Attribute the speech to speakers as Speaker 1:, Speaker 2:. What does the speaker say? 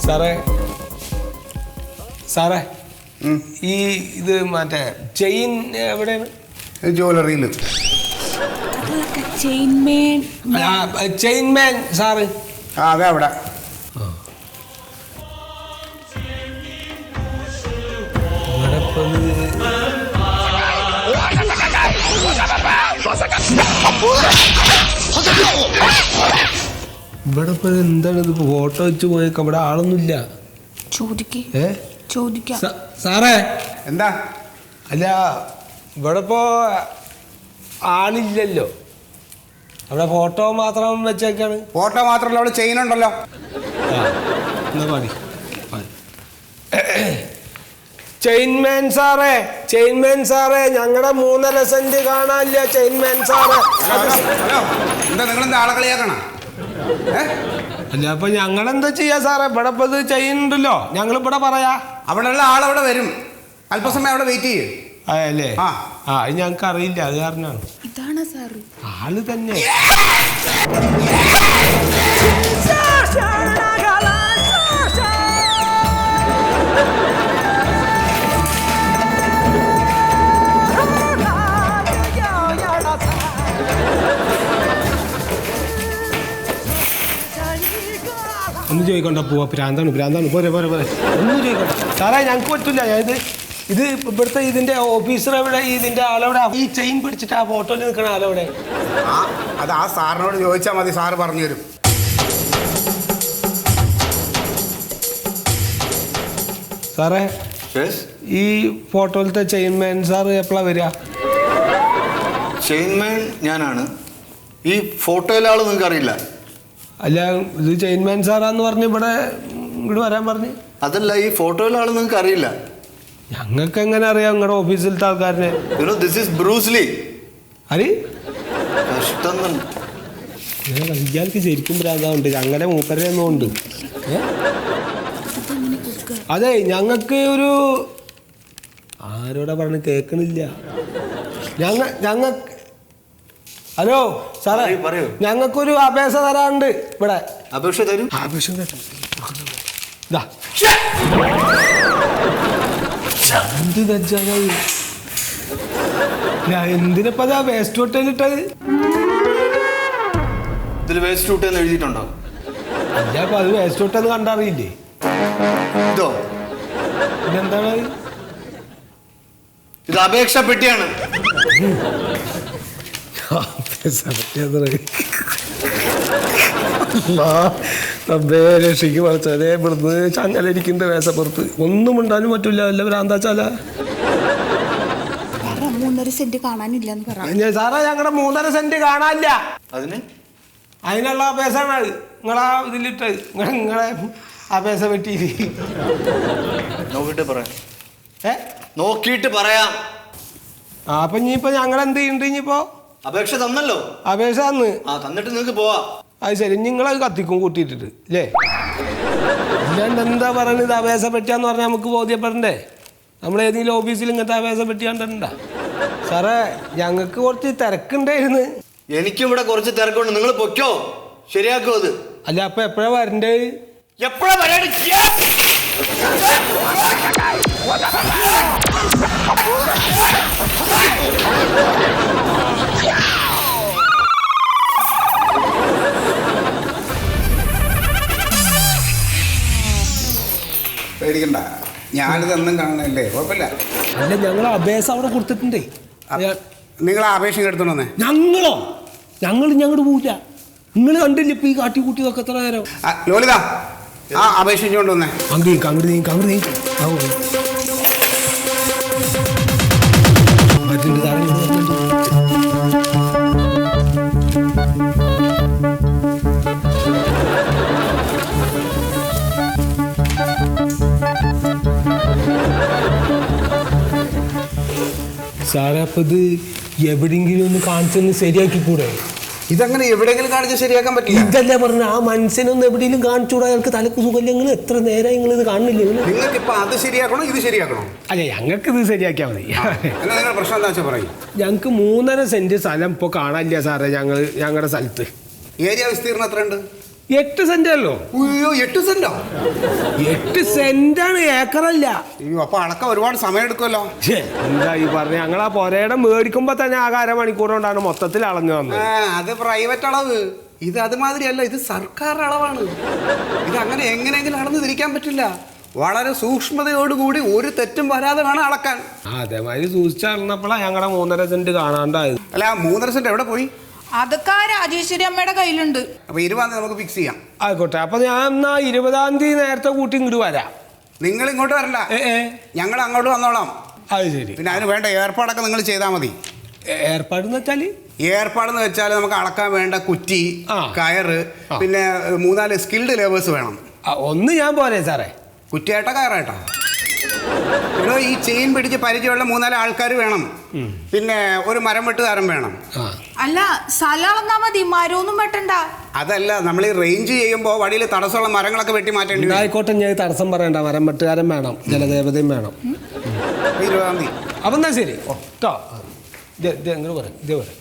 Speaker 1: സാറേ സാറേ ഈ ഇത് മറ്റേ ചെയിൻ എവിടെയാണ്?
Speaker 2: ജ്വല്ലറിയിൽ.
Speaker 1: ചെയിൻമാൻ സാറ്?
Speaker 2: അതെ അവിടെ.
Speaker 1: ഇവിടെ ഇപ്പൊ എന്താണ് ഇത്? ഫോട്ടോ വെച്ച് പോയേക്ക, ഇവിടെ ആളൊന്നുമില്ല. സാറേ
Speaker 2: എന്താ?
Speaker 1: അല്ല ഇവിടെ ഇപ്പോ ആളില്ലല്ലോ, അവിടെ ഫോട്ടോ മാത്രം വെച്ചേക്കാണ്.
Speaker 2: ഫോട്ടോ മാത്രമല്ല, അവിടെ ചെയിൻ ഉണ്ടല്ലോ.
Speaker 1: എന്നാ മതി. ചെയിൻമാൻ സാറേ, ചെയിൻമാൻ സാറേ, ഞങ്ങളുടെ 3.5 സെന്റ് കാണാനില്ല ചെയിൻമാൻ സാറേ.
Speaker 2: എന്താ നിങ്ങളെന്താ ആളെ കളിയാക്കണം?
Speaker 1: അല്ല അപ്പൊ ഞങ്ങളെന്താ ചെയ്യാ സാറേ? ഇവിടെ ഇപ്പൊ ഇത് ചെയിൻ ഉണ്ടല്ലോ, ഞങ്ങൾ ഇവിടെ പറയാ.
Speaker 2: അവിടെയുള്ള ആളവിടെ വരും, അല്പസമയം അവിടെ വെയിറ്റ് ചെയ്യും.
Speaker 1: അല്ലേ? അത് ഞങ്ങൾക്ക് അറിയില്ല, അത് കാരണമാണ്.
Speaker 3: ഇതാണ് സാറ്
Speaker 1: ആള് തന്നെ. ഒന്ന് ചോദിക്കണ്ട, പോവാ. ഭ്രാന്താണ് ഭ്രാന്താണ്. പോരെ പോരെ പോരെ, ഒന്നും ചോദിക്കണ്ട സാറേ, ഞങ്ങൾക്ക് പറ്റില്ല. ഇത് ഇവിടുത്തെ ഇതിന്റെ ഓഫീസർ എവിടെ? ഇതിന്റെ ആളെവിടെ? ഈ ചെയിൻ പിടിച്ചിട്ട് ആ ഫോട്ടോയിൽ നിൽക്കണ ആളെവിടെ?
Speaker 2: അത് ആ സാറിനോട് ചോദിച്ചാൽ മതി, സാറ് പറഞ്ഞു തരും.
Speaker 1: സാറേ ഈ ഫോട്ടോയിലത്തെ ചെയിൻമാൻ സാർ എപ്പോഴാണ് വരിക?
Speaker 4: ചെയിൻമാൻ ഞാനാണ്. ഈ ഫോട്ടോയിലെ ആള് നിങ്ങൾക്ക് അറിയില്ല?
Speaker 1: അല്ല, ഇത് ചെയിൻമാൻ സാറാന്ന് പറഞ്ഞ് ഇവിടെ ഇങ്ങോട്ട് വരാൻ പറഞ്ഞ്.
Speaker 4: അതല്ല, ഈ ഫോട്ടോയിലെ ആള് നിങ്ങൾക്ക് അറിയില്ല?
Speaker 1: ഞങ്ങൾക്ക് എങ്ങനെ അറിയാം നിങ്ങളുടെ ഓഫീസിലത്തെ ആൾക്കാരനെ?
Speaker 4: This is Bruce Lee.
Speaker 1: അരി
Speaker 4: കഷ്ടം തന്നെ.
Speaker 1: ഇയാൾക്ക് ശരിക്കും ഭ്രാന്താവുണ്ട്, ഞങ്ങളുടെ മൂപ്പരൊന്നും ഉണ്ട്. അതെ, ഞങ്ങൾക്ക് ഒരു ആരോടാ പറഞ്ഞ് കേൾക്കണില്ല. ഞങ്ങൾക്ക് ഹലോ സാറേ,
Speaker 4: പറയൂ.
Speaker 1: ഞങ്ങൾക്കൊരു അപേക്ഷ തരാനുണ്ട് ഇവിടെ.
Speaker 4: അപേക്ഷ തരൂ.
Speaker 1: അപേക്ഷ എന്തിനപ്പതാ വേസ്റ്റ് ഹോട്ടലിട്ടത്?
Speaker 4: ഇതിൽ വേസ്റ്റ് ഹോട്ടൽ എഴുതിയിട്ടുണ്ടോ?
Speaker 1: അല്ല, അപ്പൊ അത് വേസ്റ്റ് ഹോട്ടൽ കണ്ടറിയില്ലേ?
Speaker 4: ഇതോ?
Speaker 1: ഇതെന്താണ്?
Speaker 4: ഇത് അപേക്ഷ പെട്ടിയാണ്.
Speaker 1: രക്ഷിക്ക് പഠിച്ചതേ, ഇവിടുന്ന് ചങ്ങലിരിക്കുന്ന വേസപ്പുറത്ത് ഒന്നും ഉണ്ടാനും പറ്റില്ല. അല്ല ഭ്രാന്താച്ചാല.
Speaker 3: 3.5 സെന്റ് കാണാനില്ലെന്ന് പറഞ്ഞു
Speaker 1: സാറേ, ഞങ്ങളുടെ 3.5 സെന്റ് കാണാനില്ല.
Speaker 4: അതിനുള്ള
Speaker 1: അപേക്ഷയാണ് നിങ്ങളാ ഇതിലിട്ട്. നിങ്ങളെ അപേക്ഷ പറ്റി
Speaker 4: നോക്കിട്ട് പറയാം. നോക്കിയിട്ട് പറയാം.
Speaker 1: അപ്പൊ ഇനിയിപ്പോ ഞങ്ങൾ എന്ത് ചെയ്യുന്നുണ്ട്? ഇനിയിപ്പോ
Speaker 4: അപേക്ഷ തന്നല്ലോ.
Speaker 1: അപേക്ഷ തന്ന്
Speaker 4: തന്നിട്ട് നിങ്ങൾക്ക് പോവാ.
Speaker 1: അത് ശരി, നിങ്ങളത് കത്തിക്കും കൂട്ടിയിട്ടിട്ട് അല്ലേ? ഇല്ലാണ്ട് എന്താ പറയുന്നത്? അപേക്ഷ പറ്റിയാന്ന് പറഞ്ഞാൽ നമുക്ക് ബോധ്യപ്പെടണ്ടേ? നമ്മൾ ഏതെങ്കിലും ഓഫീസിൽ ഇങ്ങനത്തെ അപേക്ഷ പറ്റിയാണ്ടണ്ട. സാറേ, ഞങ്ങൾക്ക് കുറച്ച് തിരക്കുണ്ടായിരുന്നു.
Speaker 4: എനിക്കും ഇവിടെ കുറച്ച് തിരക്കുണ്ട്. നിങ്ങൾ പൊയ്ക്കോ, ശരിയാക്കോ അത്.
Speaker 1: അല്ല, അപ്പൊ എപ്പോഴാ വരണ്ടേ?
Speaker 4: എപ്പോഴാ വരാണ്ട്?
Speaker 2: പേടിക്കണ്ട, ഞാനിതൊന്നും കാണണല്ലേ, കുഴപ്പമില്ല.
Speaker 1: അല്ല, ഞങ്ങൾ അപേക്ഷ അവിടെ കൊടുത്തിട്ടുണ്ടേ.
Speaker 2: നിങ്ങൾ അപേക്ഷ എടുത്തോണ്ടേ?
Speaker 1: ഞങ്ങളോ? ഞങ്ങൾ പോവില്ല. നിങ്ങൾ കണ്ടില്ല ഇപ്പൊ ഈ കാട്ടിക്കൂട്ടിയതൊക്കെ എത്ര നേരം?
Speaker 2: ലോലിത, ആ അപേക്ഷ കൊണ്ടുവന്നേ.
Speaker 1: സാറേ, അപ്പൊ ഇത് എവിടെയെങ്കിലും ഒന്ന് കാണിച്ചൊന്ന് ശരിയാക്കിക്കൂടെ?
Speaker 2: ഇതങ്ങനെ എവിടെയെങ്കിലും കാണിച്ച് ശരിയാക്കാൻ പറ്റില്ല.
Speaker 1: ഇതല്ലേ പറഞ്ഞ, ആ മനുഷ്യനൊന്ന് എവിടെയെങ്കിലും കാണിച്ചുകൂടാ? അയാൾക്ക് തലക്ക് സുഖമില്ല. നിങ്ങൾ എത്ര നേരം നിങ്ങൾ ഇത് കാണുന്നില്ല?
Speaker 2: നിങ്ങൾക്ക് ഇപ്പൊ അത് ശരിയാക്കണോ ഇത് ശരിയാക്കണോ?
Speaker 1: അല്ലെ, ഞങ്ങൾക്ക് ഇത് ശരിയാക്കിയാൽ മതി.
Speaker 2: നിങ്ങളുടെ പ്രശ്നം എന്താ വെച്ചാൽ പറയും.
Speaker 1: ഞങ്ങൾക്ക് 3.5 സെന്റ് സ്ഥലം ഇപ്പൊ കാണാനില്ല സാറേ. ഞങ്ങളുടെ സ്ഥലത്ത്
Speaker 2: ഏരിയ വിസ്തീർണം എത്രയുണ്ട്?
Speaker 1: 8 സെന്റ് അല്ലോ.
Speaker 2: അയ്യോ 8 സെന്റോ?
Speaker 1: 8 സെന്റാണ്, ഏക്കറല്ല.
Speaker 2: അയ്യോ അപ്പൊ അളക്കം ഒരുപാട് സമയം എടുക്കുമല്ലോ.
Speaker 1: എന്താ ഈ പറഞ്ഞ, ഞങ്ങൾ ആ പുരയുടെ മേടിക്കുമ്പോ തന്നെ ആകെ അരമണിക്കൂർ കൊണ്ടാണ് മൊത്തത്തിൽ അളഞ്ഞു വന്നത്.
Speaker 2: അത് പ്രൈവറ്റ് അളവ്, ഇത് അതുമാതിരി അല്ല, ഇത് സർക്കാർ അളവാണ്. ഇത് അങ്ങനെ എങ്ങനെയെങ്കിലും അളന്ന് തിരിക്കാൻ പറ്റില്ല. വളരെ സൂക്ഷ്മതയോടുകൂടി ഒരു തെറ്റും വരാതെ വേണം അളക്കാൻ.
Speaker 1: അതേമാതിരി സൂക്ഷിച്ചളന്നപ്പോഴാണ് ഞങ്ങളുടെ 3.5 സെന്റ് കാണാണ്ടായത്.
Speaker 2: അല്ല 3.5 സെന്റ് എവിടെ പോയി?
Speaker 3: അതൊക്കെ ആ രാജേശ്വരി അമ്മയുടെ കയ്യിലുണ്ട്.
Speaker 2: അപ്പൊ 20 നമുക്ക് ഫിക്സ് ചെയ്യാം.
Speaker 1: ആയിക്കോട്ടെ, അപ്പൊ ഞാൻ എന്നാ 20-ാം തീയതി നേരത്തെ കൂട്ടി ഇങ്ങോട്ട് വരാം.
Speaker 2: നിങ്ങൾ ഇങ്ങോട്ട് വരണ്ട, ഞങ്ങൾ അങ്ങോട്ട് വന്നോളാം.
Speaker 1: അത് ശരി.
Speaker 2: പിന്നെ അതിന് വേണ്ട ഏർപ്പാടൊക്കെ നിങ്ങൾ ചെയ്താൽ മതി.
Speaker 1: ഏർപ്പാടെന്ന് വെച്ചാല്?
Speaker 2: ഏർപ്പാടെന്ന് വെച്ചാൽ നമുക്ക് അളക്കാൻ വേണ്ട കുറ്റി, കയറ്, പിന്നെ 3-4 സ്കിൽഡ് ലേബേഴ്സ് വേണം.
Speaker 1: ഒന്ന് ഞാൻ പോരെ സാറേ?
Speaker 2: കുറ്റിയായിട്ടാ കയറായിട്ടാ? ഇവിടെ ഈ ചെയിൻ പിടിച്ച് പരിചയമുള്ള 3-4 ആൾക്കാർ വേണം. പിന്നെ ഒരു മരം വെട്ടുകാരൻ വേണം.
Speaker 3: അല്ല, സ്ഥലം അളന്നാ മതി, മരമൊന്നും വെട്ടണ്ട.
Speaker 2: അതല്ല, നമ്മൾ ഈ റേഞ്ച് ചെയ്യുമ്പോൾ വഴിയിൽ തടസ്സമുള്ള മരങ്ങളൊക്കെ വെട്ടി മാറ്റേണ്ടി വരും.
Speaker 1: ആയിക്കോട്ടെ, ഞാൻ തടസ്സം പറയണ്ട. മരം വെട്ടുകാരൻ വേണം, ജലദേവതയും വേണം.
Speaker 2: 20-ാം തീയതി.
Speaker 1: അപ്പം എന്നാ ശരി കേട്ടോ. ഇങ്ങോട്ട് പറയാം, ഇതേ പറയാം.